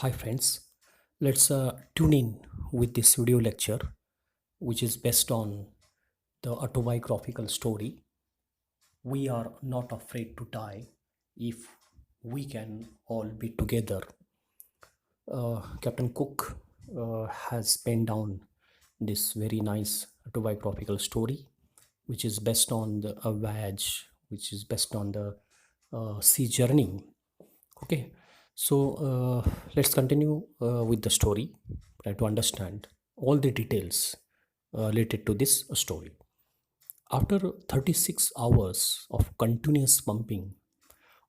Hi friends, let's tune in with this video lecture which is based on the autobiographical story We Are Not Afraid to Die If We Can All Be Together. Captain Cook has penned down this very nice autobiographical story which is based on a voyage, which is based on the sea journey. Okay, so let's continue with the story. Try to understand all the details related to this story. After 36 hours of continuous pumping,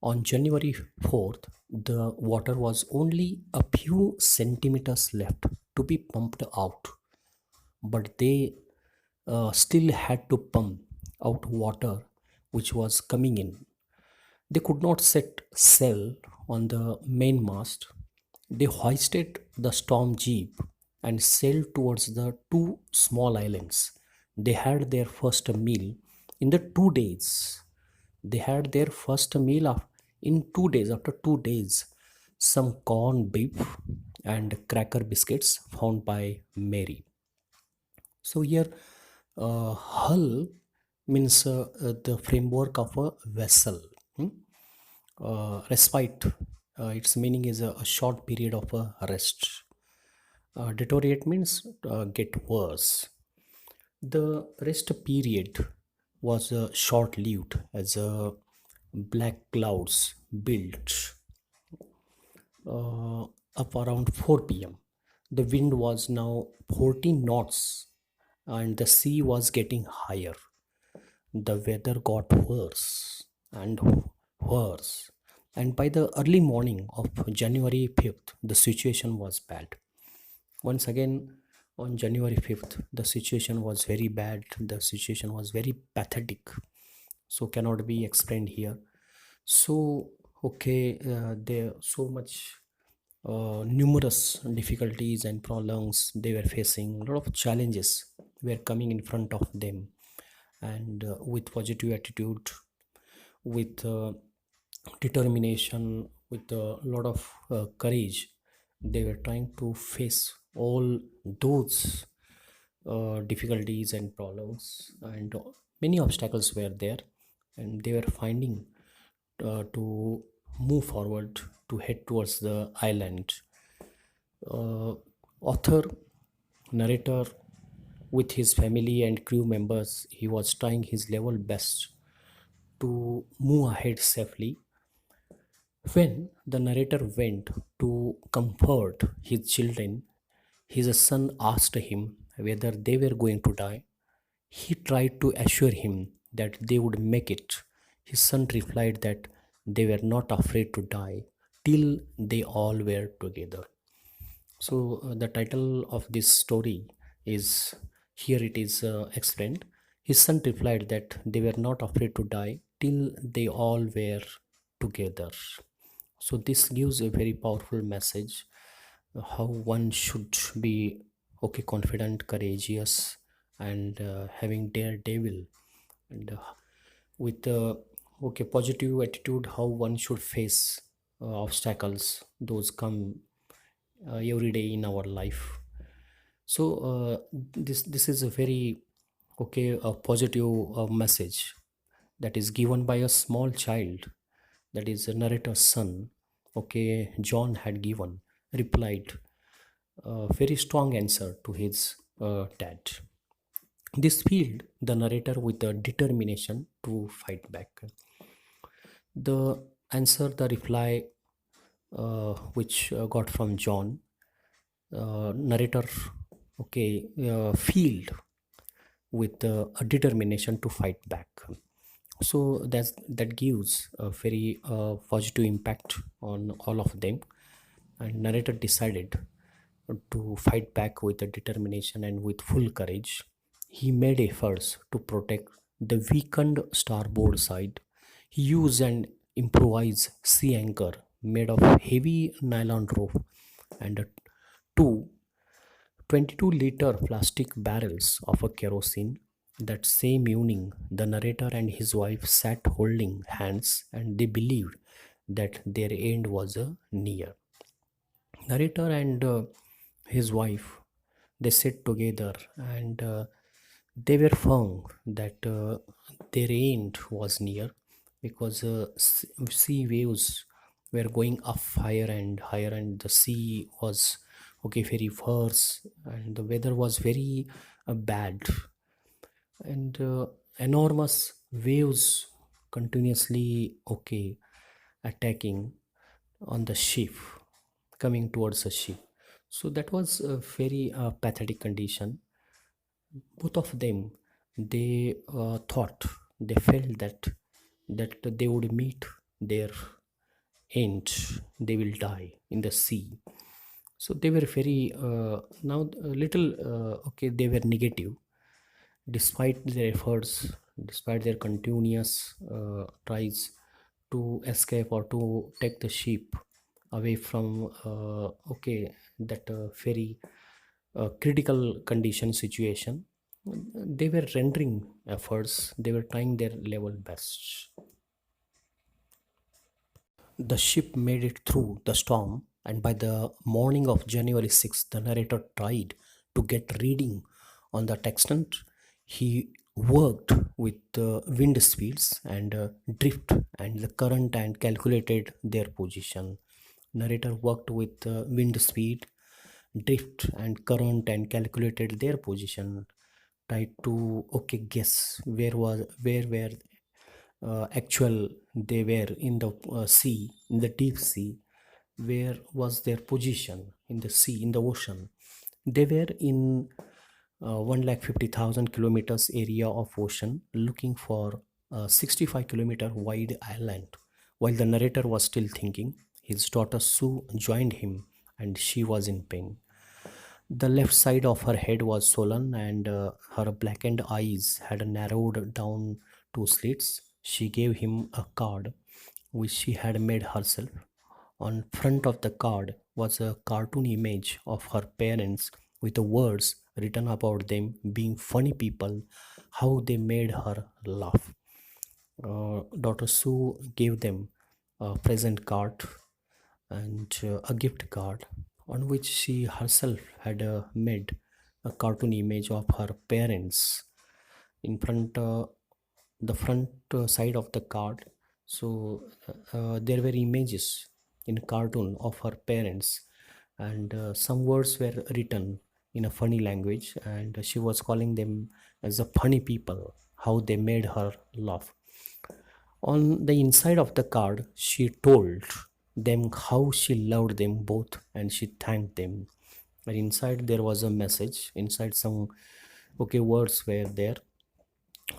on January 4th, the water was only a few centimeters left to be pumped out, but they still had to pump out water which was coming in. They could not set sail on the mainmast. They hoisted the storm jeep and sailed towards the two small islands. They had their first meal in the 2 days. They had their first meal in 2 days. After 2 days, some corn beef and cracker biscuits found by Mary. So here, hull means the framework of a vessel. Hmm? Respite, its meaning is a short period of rest. Deteriorate means get worse. The rest period was short lived as black clouds built up around 4 p.m. The wind was now 14 knots and the sea was getting higher. The weather got worse and worse. And by the early morning of January 5th, the situation was bad. Once again, on January 5th, the situation was very bad. The situation was very pathetic. So, cannot be explained here. So, okay, there so much numerous difficulties and problems they were facing. A lot of challenges were coming in front of them, and with positive attitude, with determination, with a lot of courage, they were trying to face all those difficulties and problems, and many obstacles were there, and they were finding to move forward to head towards the island. Author, narrator, with his family and crew members, he was trying his level best to move ahead safely. When the narrator went to comfort his children, his son asked him whether they were going to die. He tried to assure him that they would make it. His son replied that they were not afraid to die till they all were together. So, the title of this story is here it is explained. His son replied that they were not afraid to die till they all were together. So, this gives a very powerful message how one should be okay, confident, courageous, and having daredevil, and with okay positive attitude, how one should face obstacles those come every day in our life. So this is a very okay a positive message that is given by a small child, that is a narrator's son. Okay, John had given replied a very strong answer to his dad. This filled the narrator with a determination to fight back. The answer, the reply which got from John, narrator, okay, filled with a determination to fight back. So that gives a very positive impact on all of them, and narrator decided to fight back with a determination and with full courage. He made efforts to protect the weakened starboard side. He used an improvised sea anchor made of heavy nylon rope and two 22-liter plastic barrels of a kerosene. That same evening, the narrator and his wife sat holding hands, and they believed that their end was near. Narrator and his wife, they sat together, and they were found that their end was near, because sea waves were going up higher and higher, and the sea was very worse, and the weather was very bad, and enormous waves continuously attacking on the ship, coming towards the ship. So that was a very pathetic condition. Both of them, they thought, they felt that they would meet their end, they will die in the sea. So they were very now a little they were negative, despite their efforts, despite their continuous tries to escape or to take the ship away from that very critical condition situation. They were rendering efforts, they were trying their level best. The ship made it through the storm, and by the morning of January 6th, the narrator tried to get reading on the extent. He worked with the wind speeds and drift and the current and calculated their position. Narrator worked with wind speed, drift, and current and calculated their position. Tried to guess where were actual they were in the sea, in the deep sea. Where was their position in the sea, in the ocean? They were in 150,000 kilometers area of ocean, looking for a 65-kilometer wide island. While the narrator was still thinking, his daughter Sue joined him, and she was in pain. The left side of her head was swollen, and her blackened eyes had narrowed down to slits. She gave him a card which she had made herself. On front of the card was a cartoon image of her parents with the words written about them being funny people, how they made her laugh. Daughter Sue gave them a present card and a gift card on which she herself had made a cartoon image of her parents in front, the front side of the card. So there were images in cartoon of her parents, and some words were written in a funny language, and she was calling them as a funny people, how they made her laugh. On the inside of the card, she told them how she loved them both, and she thanked them. And inside there was a message. Inside some words were there,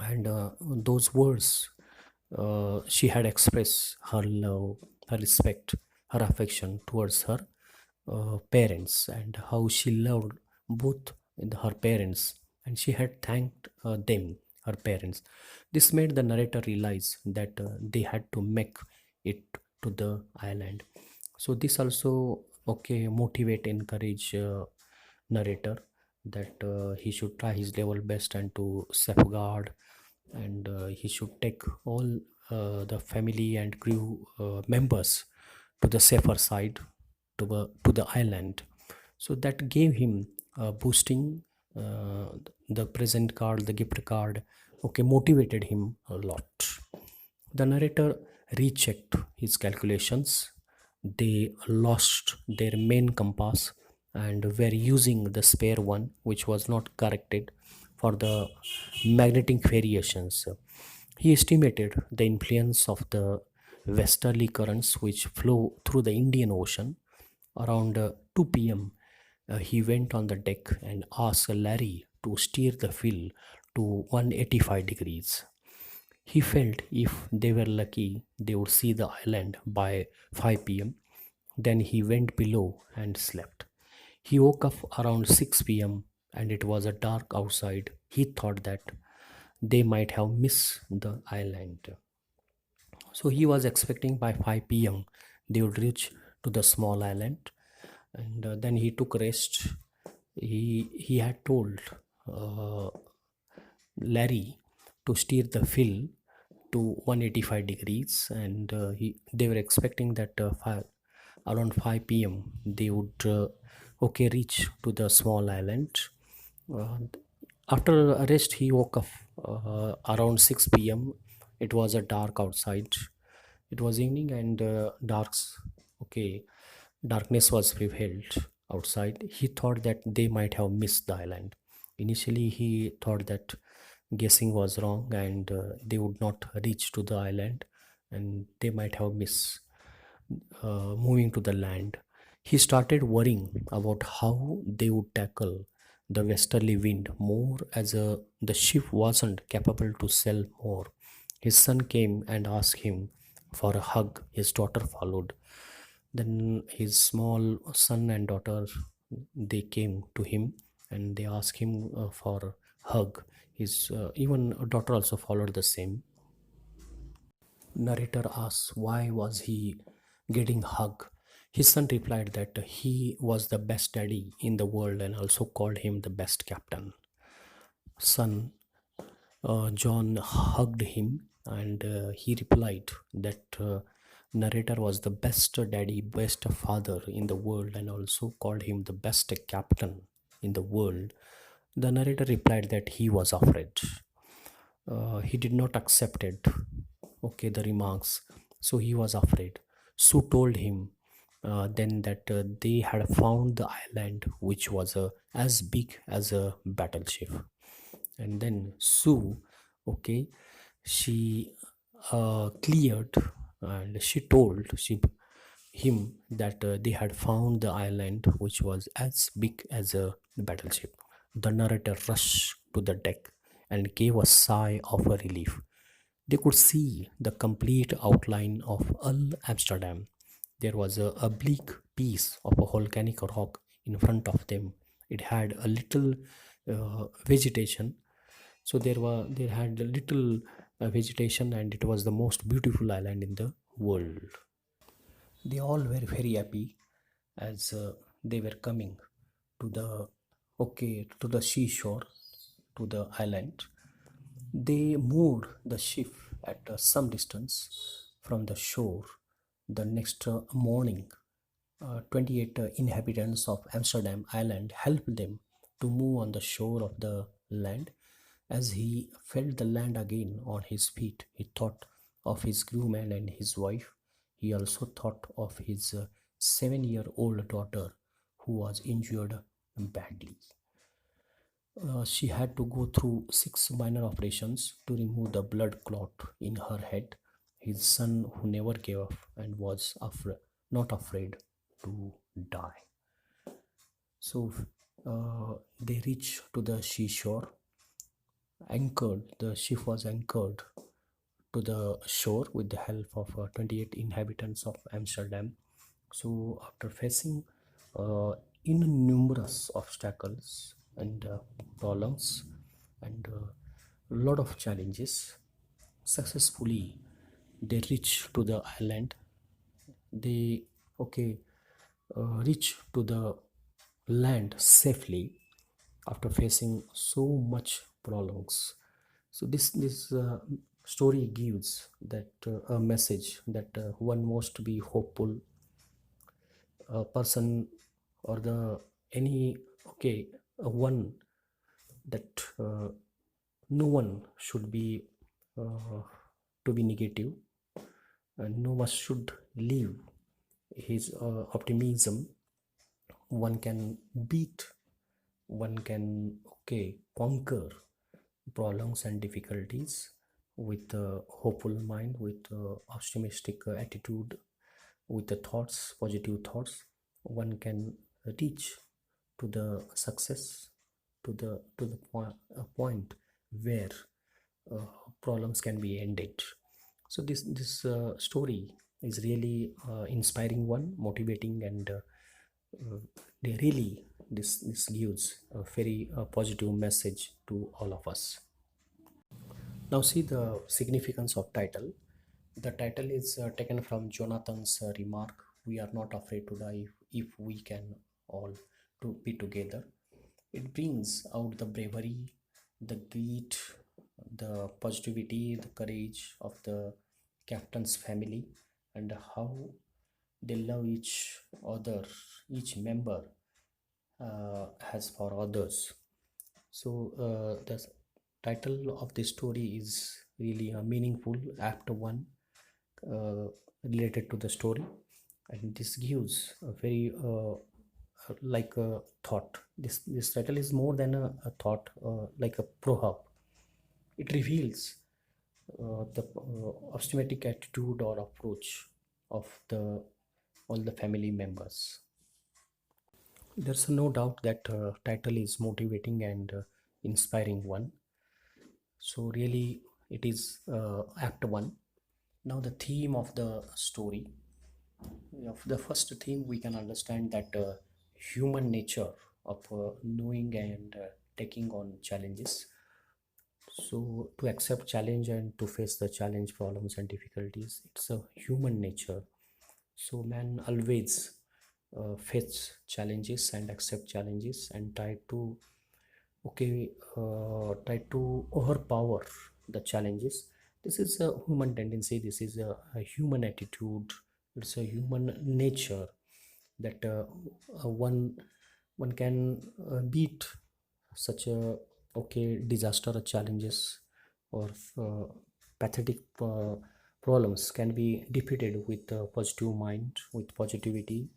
and those words, she had expressed her love, her respect, her affection towards her parents, and how she loved both her parents, and she had thanked them, her parents. This made the narrator realize that they had to make it to the island. So this also motivate, encourage narrator that he should try his level best and to safeguard, and he should take all the family and crew members to the safer side, to the island. So that gave him boosting, uh, the present card, the gift card, motivated him a lot. The narrator rechecked his calculations. They lost their main compass and were using the spare one, which was not corrected for the magnetic variations. He estimated the influence of the westerly currents which flow through the Indian Ocean. Around 2 p.m., he went on the deck and asked Larry to steer the wheel to 185 degrees. He felt if they were lucky, they would see the island by 5 p.m. Then he went below and slept. He woke up around 6 p.m. and it was a dark outside. He thought that they might have missed the island. So he was expecting by 5 p.m. they would reach to the small island, and then he took rest. He had told uh, Larry to steer the wheel to 185 degrees, and they were expecting that Around 5 p.m. they would reach to the small island. uh, After a rest he woke up around 6 p.m. It was a dark outside. It was evening and okay darkness was prevailed outside. He thought that they might have missed the island. Initially he thought that guessing was wrong, and they would not reach to the island, and they might have missed moving to the land. He started worrying about how they would tackle the westerly wind more, as the ship wasn't capable to sail more. His son came and asked him for a hug. His daughter followed. Then his small son and daughter, they came to him and they asked him for a hug. His even daughter also followed the same. Narrator asks why was he getting hug. His son replied that he was the best daddy in the world and also called him the best captain. Son John hugged him and he replied that narrator was the best daddy, best father in the world, and also called him the best captain in the world. The narrator replied that he was afraid. He did not accept it, the remarks, so he was afraid. Sue told him then that they had found the island, which was as big as a battleship. And then Sue, okay, she cleared, and she told him that they had found the island, which was as big as a battleship. The narrator rushed to the deck and gave a sigh of relief. They could see the complete outline of Al Amsterdam. There was a bleak piece of a volcanic rock in front of them. It had a little vegetation, so there had a little vegetation, and it was the most beautiful island in the world. They all were very happy as they were coming to the seashore, to the island. They moored the ship at some distance from the shore. The next morning, 28 inhabitants of Amsterdam Island helped them to move on the shore of the land. As he felt the land again on his feet, he thought of his crewman and his wife. He also thought of his 7-year-old daughter who was injured badly. She had to go through 6 minor operations to remove the blood clot in her head. His son, who never gave up and was not afraid to die. So they reached to the seashore. The ship was anchored to the shore with the help of 28 inhabitants of Amsterdam. So, after facing uh, innumerous obstacles and problems and a lot of challenges, successfully they reach to the island. They reach to the land safely after facing so much problems. So this story gives that a message that one must be hopeful. A person or the any one that no one should be uh, to be negative, and no one should leave his optimism. One can beat, one can conquer problems and difficulties with a hopeful mind, with optimistic attitude, with the thoughts, positive thoughts. One can reach to the success, to the point where uh, problems can be ended. So this story is really inspiring one, motivating, and they really this gives a very positive message to all of us. Now see the significance of title. The title is taken from Jonathan's remark, "We are not afraid to die if we can all to be together." It brings out the bravery, the grit, the positivity, the courage of the captain's family, and how they love each other, each member has for others. So the title of the story is really meaningful. Act 1 uh, related to the story, and this gives a very like a thought. This title is more than a thought, like a proverb. It reveals the optimistic attitude or approach of the all the family members. There's no doubt that title is motivating and inspiring one. So really, it is Act 1. Now the theme of the story. Of the first theme, we can understand that human nature of knowing and taking on challenges. So to accept challenge and to face the challenge, problems and difficulties, it's a human nature. So man always face challenges and accept challenges and try to overpower the challenges. This is a human tendency. This is a human attitude. It's a human nature that one can beat such a disaster or challenges or uh, pathetic problems can be defeated with a positive mind, with positivity,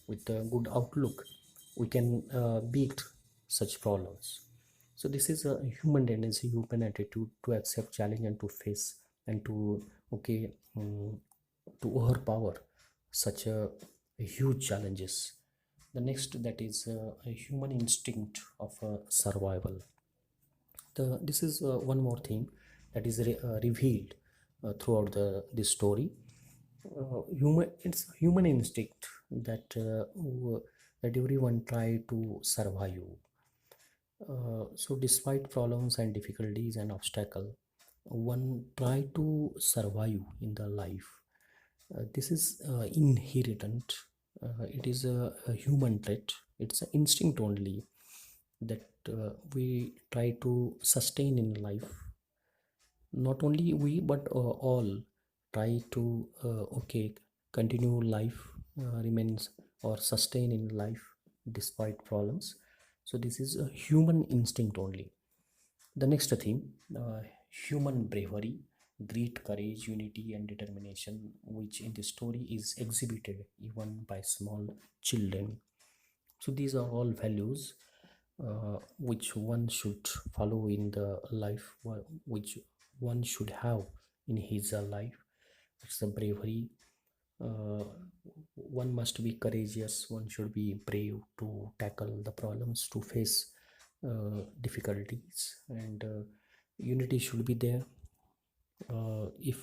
with a good outlook. We can beat such problems. So this is a human tendency, human attitude to accept challenge and to face and to um, to overpower such a huge challenges. The next, that is a human instinct of survival. This is one more thing that is revealed throughout this story. It's human instinct that that everyone try to survive. So despite problems and difficulties and obstacle, one try to survive in the life. This is inherent. It is a human trait. It's an instinct only that we try to sustain in life. Not only we, but all try to continue life, remains or sustain in life despite problems. So this is a human instinct only. The next theme, human bravery, great courage, unity, and determination, which in the story is exhibited even by small children. So these are all values which one should follow in the life, which one should have in his life. It's the bravery. Uh, one must be courageous. One should be brave to tackle the problems, to face difficulties, and unity should be there. If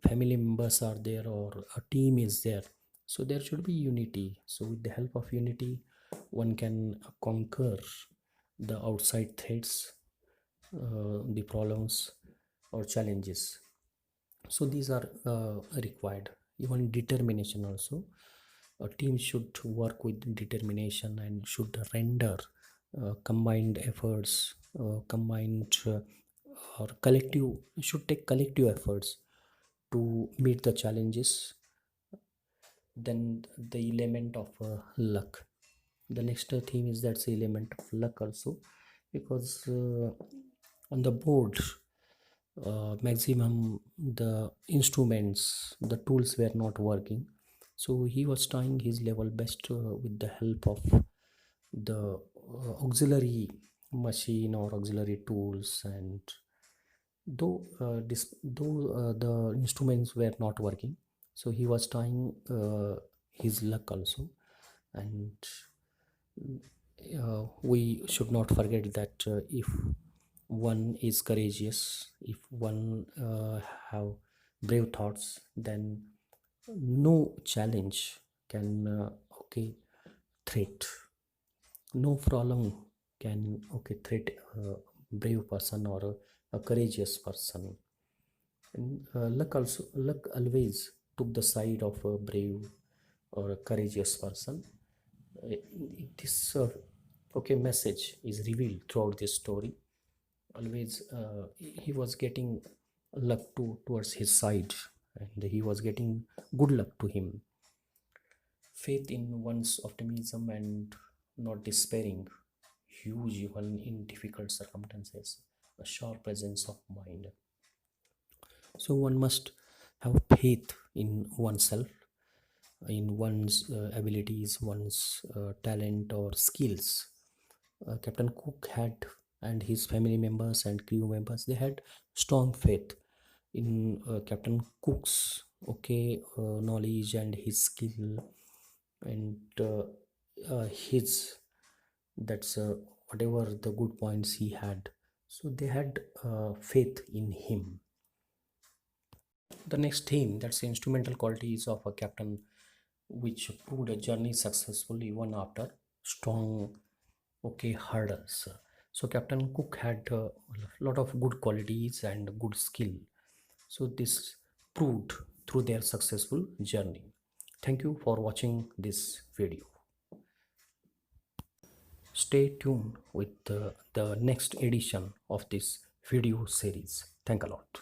family members are there or a team is there, so there should be unity. So with the help of unity, one can conquer the outside threats, the problems or challenges. So these are required. Even determination also, a team should work with determination and should render combined efforts, combined or collective, should take collective efforts to meet the challenges. Then the element of luck. The next theme is that's the element of luck also, because on the board, maximum the instruments, the tools were not working. So he was trying his level best with the help of the auxiliary machine or auxiliary tools, and though the instruments were not working, so he was trying his luck also. And we should not forget that if one is courageous, if one have brave thoughts, then no challenge can threat, no problem can threat a brave person or a courageous person. And luck always took the side of a brave or a courageous person. Uh, this message is revealed throughout this story. Always he was getting luck towards his side. and he was getting good luck to him. Faith in one's optimism and not despairing, huge even in difficult circumstances, a sharp presence of mind. So one must have faith in oneself, in one's abilities, one's talent or skills. Captain Cook had, and his family members and crew members, they had strong faith in Captain Cook's knowledge and his skill, and his that's whatever the good points he had. So they had faith in him. The next theme, that's the instrumental qualities of a captain, which proved a journey successful even after strong hurdles. So Captain Cook had a lot of good qualities and good skill. So this proved through their successful journey. Thank you for watching this video. Stay tuned with the next edition of this video series. Thank a lot.